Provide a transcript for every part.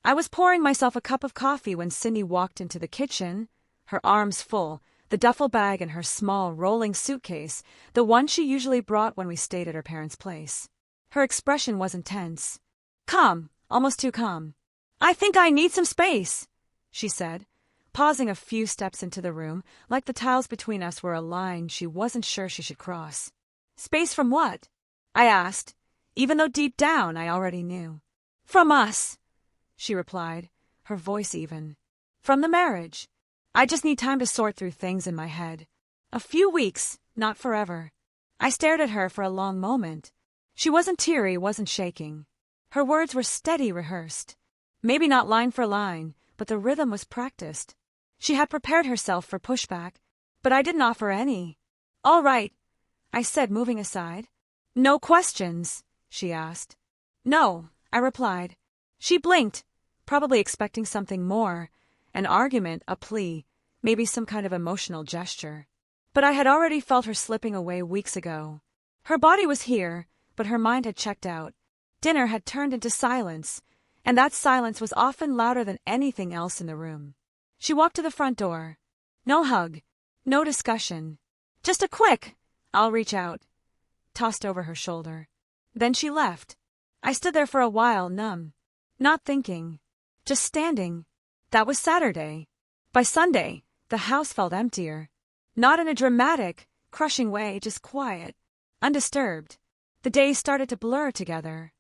I was pouring myself a cup of coffee when Cindy walked into the kitchen, her arms full, the duffel bag in her small rolling suitcase, the one she usually brought when we stayed at her parents' place. Her expression was intense. Calm, almost too calm. "I think I need some space," she said, pausing a few steps into the room, like the tiles between us were a line she wasn't sure she should cross. "Space from what?" I asked, even though deep down I already knew. "From us," she replied, her voice even. "From the marriage. I just need time to sort through things in my head. A few weeks, not forever." I stared at her for a long moment. She wasn't teary, wasn't shaking. Her words were steady, rehearsed. Maybe not line for line, but the rhythm was practiced. She had prepared herself for pushback, but I didn't offer any. "All right," I said, moving aside. "No questions?" she asked. "No," I replied. She blinked, probably expecting something more, an argument, a plea, maybe some kind of emotional gesture. But I had already felt her slipping away weeks ago. Her body was here, but her mind had checked out. Dinner had turned into silence, and that silence was often louder than anything else in the room. She walked to the front door. No hug, no discussion. Just a quick, "I'll reach out," tossed over her shoulder. Then she left. I stood there for a while, numb. Not thinking. Just standing. That was Saturday. By Sunday, the house felt emptier. Not in a dramatic, crushing way, just quiet. Undisturbed. The days started to blur together.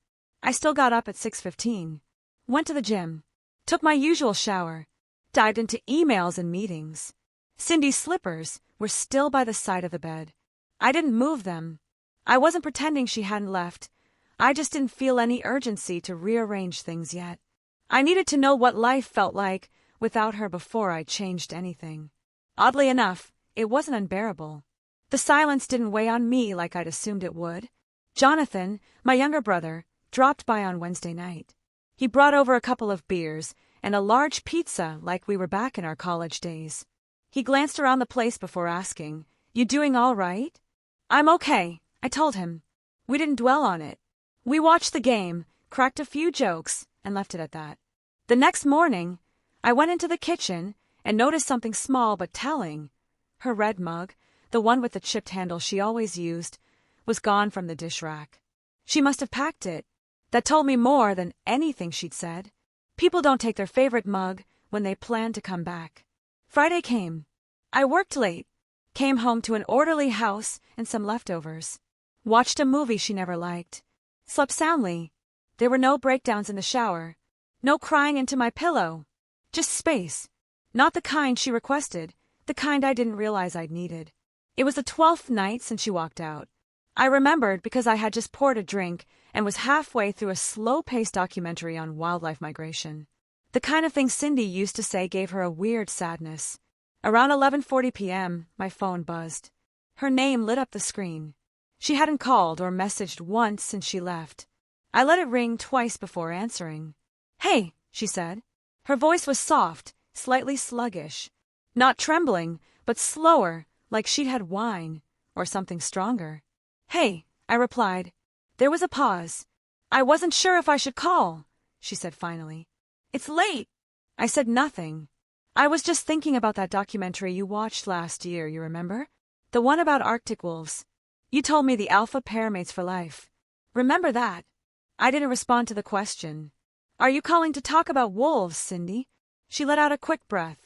I still got up at 6:15. Went to the gym. Took my usual shower. Dived into emails and meetings. Cindy's slippers were still by the side of the bed. I didn't move them. I wasn't pretending she hadn't left. I just didn't feel any urgency to rearrange things yet. I needed to know what life felt like without her before I changed anything. Oddly enough, it wasn't unbearable. The silence didn't weigh on me like I'd assumed it would. Jonathan, my younger brother, dropped by on Wednesday night. He brought over a couple of beers and a large pizza like we were back in our college days. He glanced around the place before asking, "You doing all right?" "I'm okay," I told him. We didn't dwell on it. We watched the game, cracked a few jokes, and left it at that. The next morning, I went into the kitchen and noticed something small but telling. Her red mug, the one with the chipped handle she always used, was gone from the dish rack. She must have packed it. That told me more than anything she'd said. People don't take their favorite mug when they plan to come back. Friday came. I worked late. Came home to an orderly house and some leftovers. Watched a movie she never liked. Slept soundly. There were no breakdowns in the shower. No crying into my pillow. Just space. Not the kind she requested, the kind I didn't realize I'd needed. It was the 12th night since she walked out. I remembered because I had just poured a drink and was halfway through a slow-paced documentary on wildlife migration. The kind of thing Cindy used to say gave her a weird sadness. Around 11:40 p.m., my phone buzzed. Her name lit up the screen. She hadn't called or messaged once since she left. I let it ring twice before answering. "Hey," she said. Her voice was soft, slightly sluggish. Not trembling, but slower, like she'd had wine, or something stronger. "Hey," I replied. There was a pause. "I wasn't sure if I should call," she said finally. "It's late." I said nothing. "I was just thinking about that documentary you watched last year, you remember? The one about Arctic wolves. You told me the alpha pair mates for life. Remember that?" I didn't respond to the question. "Are you calling to talk about wolves, Cindy?" She let out a quick breath.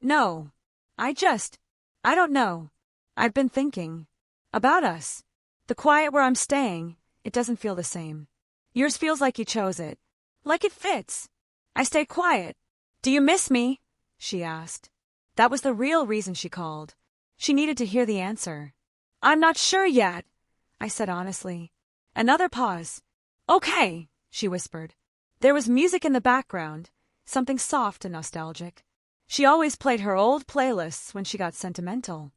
"No. I don't know. I've been thinking. About us. The quiet where I'm staying, it doesn't feel the same. Yours feels like you chose it. Like it fits." I stayed quiet. "Do you miss me?" she asked. That was the real reason she called. She needed to hear the answer. "I'm not sure yet," I said honestly. Another pause. "Okay," she whispered. There was music in the background, something soft and nostalgic. She always played her old playlists when she got sentimental.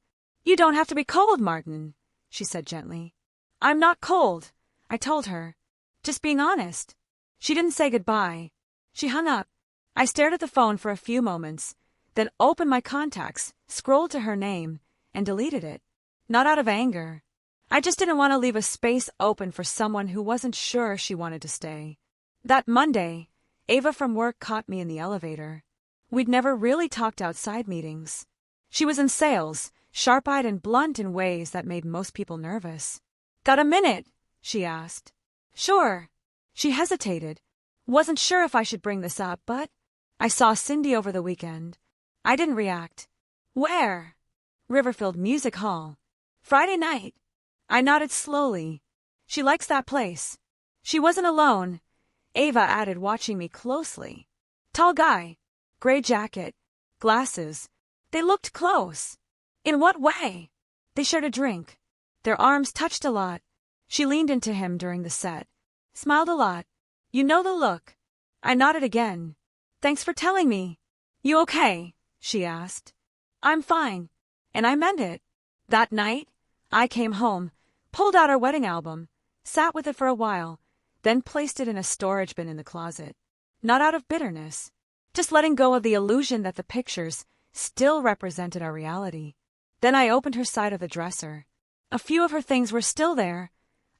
"You don't have to be cold, Martin," she said gently. "I'm not cold," I told her. Just being honest. She didn't say goodbye. She hung up. I stared at the phone for a few moments, then opened my contacts, scrolled to her name, and deleted it. Not out of anger. I just didn't want to leave a space open for someone who wasn't sure she wanted to stay. That Monday, Ava from work caught me in the elevator. We'd never really talked outside meetings. She was in sales, sharp-eyed and blunt in ways that made most people nervous. "Got a minute?" she asked. "Sure." She hesitated. Wasn't sure if I should bring this up, but I saw Cindy over the weekend. I didn't react. "Where?" "Riverfield Music Hall. Friday night." I nodded slowly. "She likes that place." She wasn't alone, Ava added, watching me closely. "Tall guy. Gray jacket. Glasses. They looked close." "In what way?" "They shared a drink. Their arms touched a lot. She leaned into him during the set. Smiled a lot. You know the look." I nodded again. "Thanks for telling me." "You okay?" she asked. "I'm fine." And I meant it. That night, I came home, pulled out our wedding album, sat with it for a while, then placed it in a storage bin in the closet. Not out of bitterness, just letting go of the illusion that the pictures still represented our reality. Then I opened her side of the dresser. A few of her things were still there.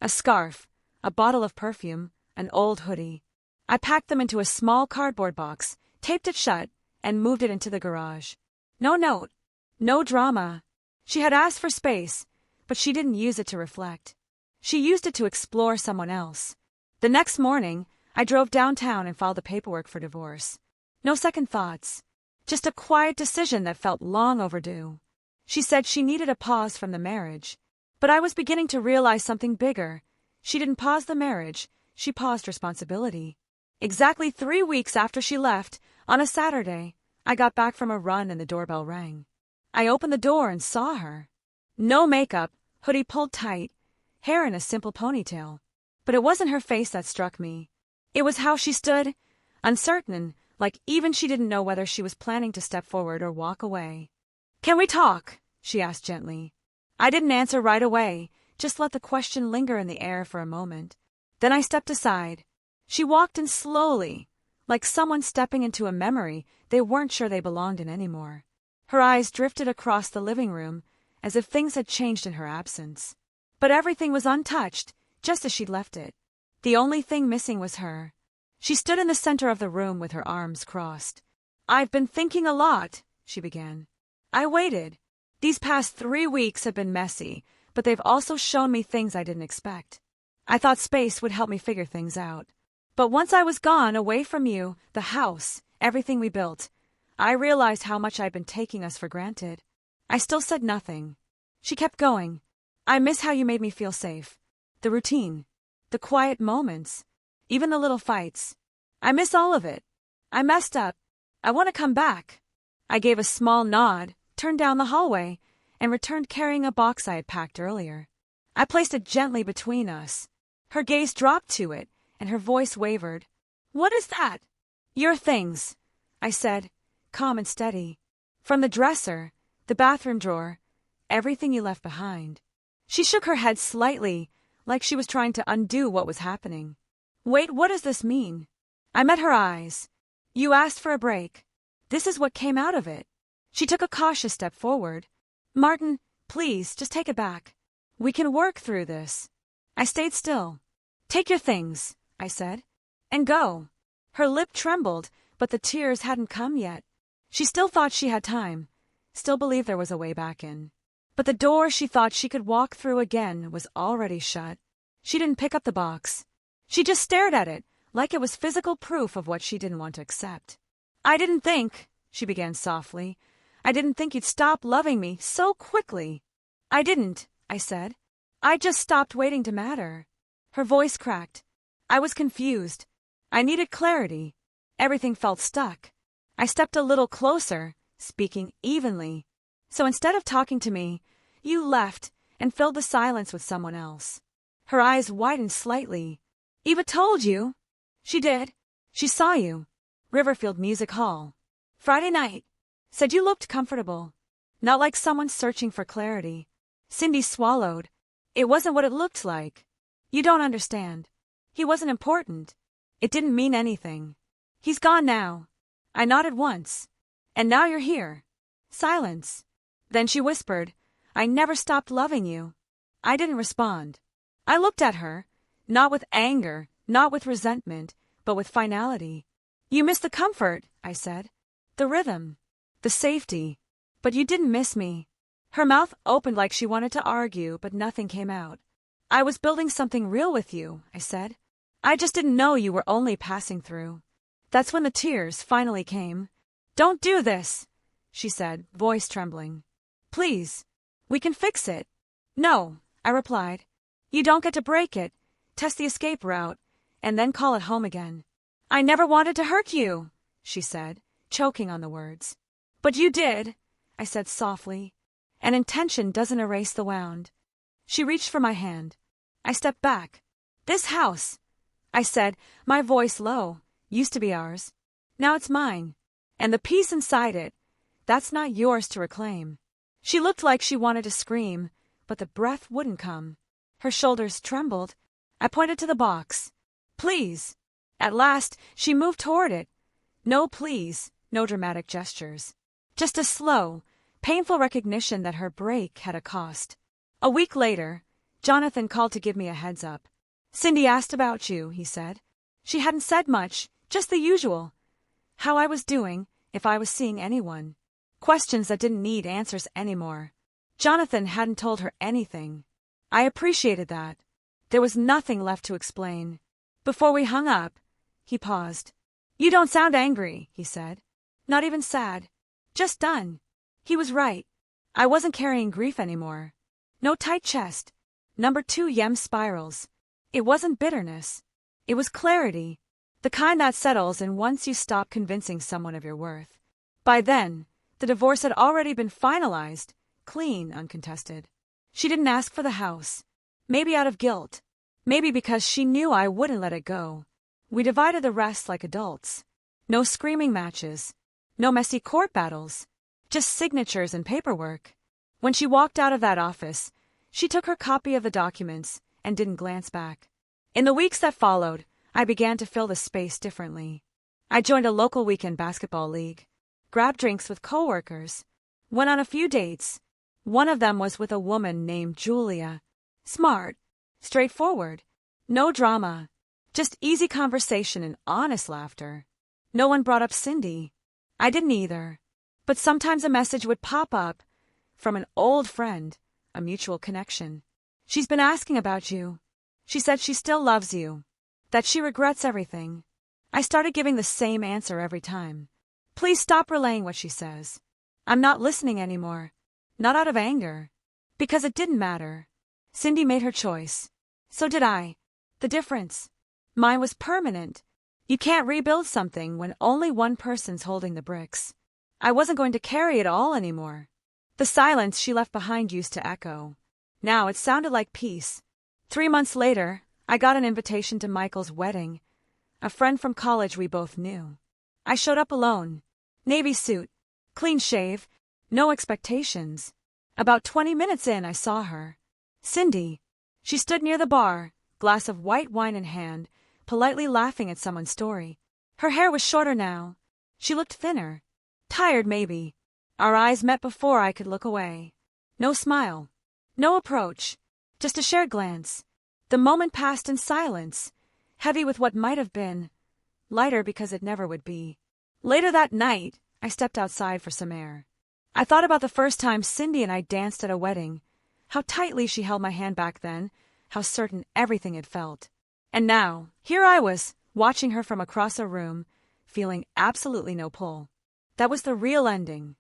A scarf, a bottle of perfume, an old hoodie. I packed them into a small cardboard box, taped it shut, and moved it into the garage. No note. No drama. She had asked for space, but she didn't use it to reflect. She used it to explore someone else. The next morning, I drove downtown and filed the paperwork for divorce. No second thoughts. Just a quiet decision that felt long overdue. She said she needed a pause from the marriage. But I was beginning to realize something bigger. She didn't pause the marriage, she paused responsibility. Exactly 3 weeks after she left, on a Saturday, I got back from a run and the doorbell rang. I opened the door and saw her. No makeup, hoodie pulled tight, hair in a simple ponytail. But it wasn't her face that struck me. It was how she stood, uncertain, like even she didn't know whether she was planning to step forward or walk away. "Can we talk?" she asked gently. I didn't answer right away, just let the question linger in the air for a moment. Then I stepped aside. She walked in slowly, like someone stepping into a memory they weren't sure they belonged in anymore. Her eyes drifted across the living room, as if things had changed in her absence. But everything was untouched, just as she'd left it. The only thing missing was her. She stood in the center of the room with her arms crossed. "I've been thinking a lot," she began. I waited. These past 3 weeks have been messy, but they've also shown me things I didn't expect. I thought space would help me figure things out. But once I was gone, away from you, the house, everything we built, I realized how much I'd been taking us for granted. I still said nothing. She kept going. "I miss how you made me feel safe. The routine. The quiet moments. Even the little fights. I miss all of it. I messed up. I want to come back." I gave a small nod, turned down the hallway, and returned carrying a box I had packed earlier. I placed it gently between us. Her gaze dropped to it, and her voice wavered. "What is that?" "Your things," I said, calm and steady. "From the dresser, the bathroom drawer, everything you left behind." She shook her head slightly, like she was trying to undo what was happening. "Wait, what does this mean?" I met her eyes. "You asked for a break. This is what came out of it." She took a cautious step forward. "Martin, please, just take it back. We can work through this." I stayed still. "Take your things," I said, "and go." Her lip trembled, but the tears hadn't come yet. She still thought she had time, still believed there was a way back in. But the door she thought she could walk through again was already shut. She didn't pick up the box. She just stared at it, like it was physical proof of what she didn't want to accept. "I didn't think," she began softly, "I didn't think you'd stop loving me so quickly." "I didn't," I said. "I just stopped waiting to matter." Her voice cracked. I was confused. I needed clarity. Everything felt stuck. I stepped a little closer, speaking evenly. "So instead of talking to me, you left and filled the silence with someone else." Her eyes widened slightly. "Eva told you?" "She did. She saw you. Riverfield Music Hall. Friday night. Said you looked comfortable. Not like someone searching for clarity." Cindy swallowed. "It wasn't what it looked like. You don't understand. He wasn't important. It didn't mean anything. He's gone now." I nodded once. "And now you're here." Silence. Then she whispered, "I never stopped loving you." I didn't respond. I looked at her, not with anger, not with resentment, but with finality. You miss the comfort, I said. The rhythm. The safety. But you didn't miss me. Her mouth opened like she wanted to argue, but nothing came out. I was building something real with you, I said. I just didn't know you were only passing through. That's when the tears finally came. Don't do this, she said, voice trembling. Please. We can fix it. No, I replied. You don't get to break it, test the escape route, and then call it home again. I never wanted to hurt you, she said, choking on the words. But you did, I said softly, and intention doesn't erase the wound. She reached for my hand. I stepped back. This house, I said, my voice low, used to be ours. Now it's mine. And the peace inside it, that's not yours to reclaim. She looked like she wanted to scream, but the breath wouldn't come. Her shoulders trembled. I pointed to the box. Please. At last, she moved toward it. No please, no dramatic gestures. Just a slow, painful recognition that her break had a cost. A week later, Jonathan called to give me a heads up. Cindy asked about you, he said. She hadn't said much, just the usual. How I was doing, if I was seeing anyone. Questions that didn't need answers anymore. Jonathan hadn't told her anything. I appreciated that. There was nothing left to explain. Before we hung up, he paused. You don't sound angry, he said. Not even sad. Just done. He was right. I wasn't carrying grief anymore. No tight chest. Number 2 yem spirals. It wasn't bitterness. It was clarity. The kind that settles in once you stop convincing someone of your worth. By then, the divorce had already been finalized, clean, uncontested. She didn't ask for the house. Maybe out of guilt. Maybe because she knew I wouldn't let it go. We divided the rest like adults. No screaming matches. No messy court battles. Just signatures and paperwork. When she walked out of that office, she took her copy of the documents and didn't glance back. In the weeks that followed, I began to fill the space differently. I joined a local weekend basketball league, grabbed drinks with coworkers, went on a few dates. One of them was with a woman named Julia. Smart, straightforward, no drama, just easy conversation and honest laughter. No one brought up Cindy. I didn't either. But sometimes a message would pop up from an old friend, a mutual connection. She's been asking about you. She said she still loves you, that she regrets everything. I started giving the same answer every time. Please stop relaying what she says. I'm not listening anymore. Not out of anger. Because it didn't matter. Cindy made her choice. So did I. The difference. Mine was permanent. You can't rebuild something when only one person's holding the bricks. I wasn't going to carry it all anymore. The silence she left behind used to echo. Now it sounded like peace. 3 months later, I got an invitation to Michael's wedding. A friend from college we both knew. I showed up alone. Navy suit. Clean shave. No expectations. About 20 minutes in, I saw her. Cindy. She stood near the bar, glass of white wine in hand, politely laughing at someone's story. Her hair was shorter now. She looked thinner. Tired, maybe. Our eyes met before I could look away. No smile. No approach. Just a shared glance. The moment passed in silence, heavy with what might have been, lighter because it never would be. Later that night, I stepped outside for some air. I thought about the first time Cindy and I danced at a wedding, how tightly she held my hand back then, how certain everything had felt. And now, here I was, watching her from across a room, feeling absolutely no pull. That was the real ending.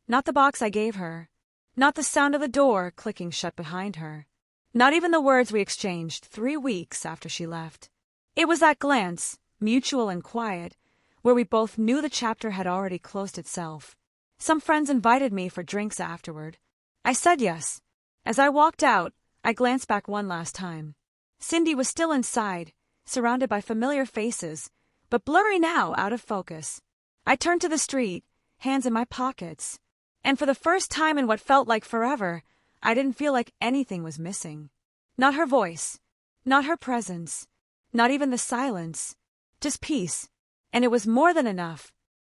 Not the box I gave her. Not the sound of the door clicking shut behind her. Not even the words we exchanged 3 weeks after she left. It was that glance, mutual and quiet, where we both knew the chapter had already closed itself. Some friends invited me for drinks afterward. I said yes. As I walked out, I glanced back one last time. Cindy was still inside, surrounded by familiar faces, but blurry now, out of focus. I turned to the street, hands in my pockets, and for the first time in what felt like forever, I didn't feel like anything was missing. Not her voice, not her presence, not even the silence, just peace, and it was more than enough.